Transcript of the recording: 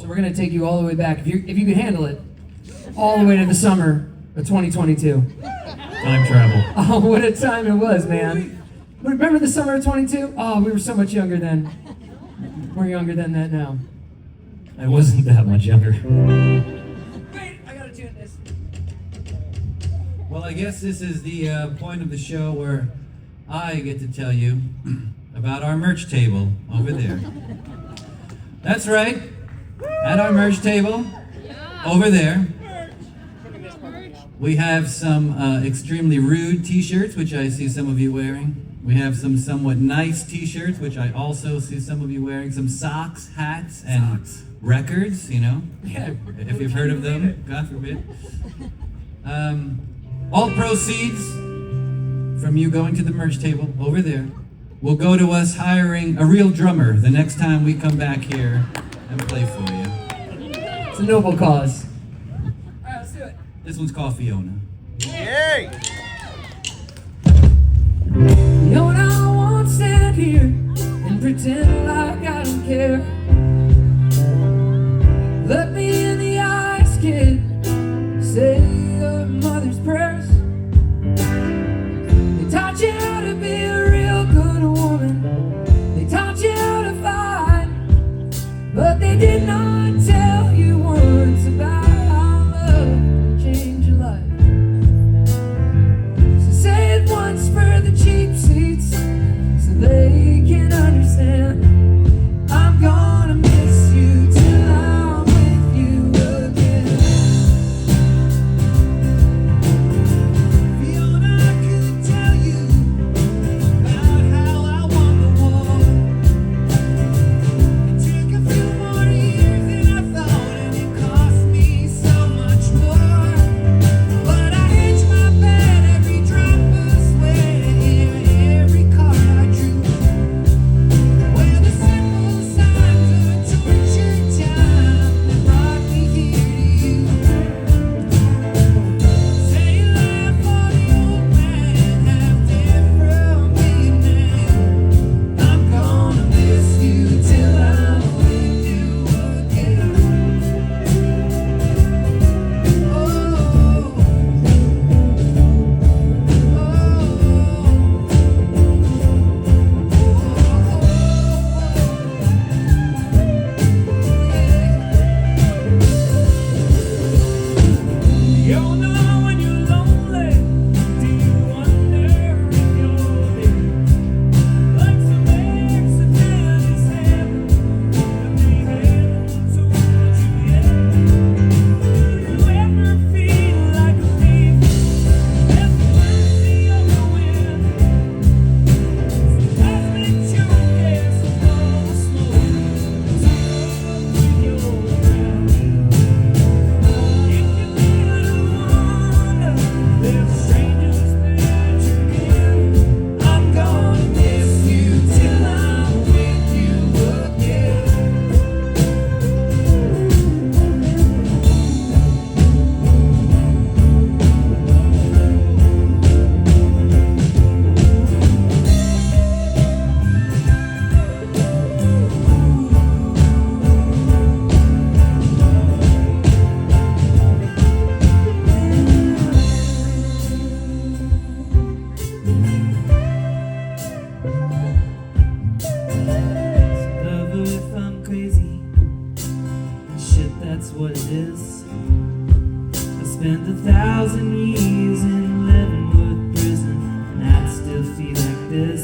So we're gonna take you all the way back, if you can handle it, all the way to the summer of 2022. Time travel. Oh, what a time it was, man. Remember the summer of 22? Oh, we were so much younger then. We're younger than that now. I wasn't that much younger. Wait, I gotta tune this. Well, I guess this is the point of the show where I get to tell you about our merch table over there. That's right. At our merch table over there, we have some extremely rude t-shirts, which I see some of you wearing. We have some somewhat nice t-shirts, which I also see some of you wearing. Some socks, hats, and records, you know, if you've heard of them, God forbid. All proceeds from you going to the merch table over there will go to us hiring a real drummer the next time we come back here and play for you. It's a noble cause. All right, let's do it. This one's called Fiona. Yay! Fiona, I won't stand here and pretend like I don't care. Look me in the eyes, kid. Say your mother's prayers. They taught you how to be a real good woman. They taught you how to fight, but they did not tell you once about how love can change your life. So say it once for the cheap seats, so they can understand. I'm gonna miss you till I'm with you again. Fiona, I could tell you about how I won the war. It took a few more years than I thought, and it cost me so much more. But I hedged my bet, every drop of sweat, and every card I drew. Well, the simple signs of a tortured time that brought me here to you. Say you laugh for the old man, half dead from Vietnam. I'm gonna miss you till I'm with you again. You know when you're lonely, do you wonder if you're there? Like some accident is heaven, but they haven't told you yet. Do you ever feel like a thief at the mercy of the wind? Sometimes they choke as a fall slow with your breath. If you ever wonder, there's strangers that you're in. I'm gonna miss you till I'm with you again. Lover, if I'm crazy, and shit, that's what it is. I spent 1,000 years in Leavenworth prison, and I'd still feel like this.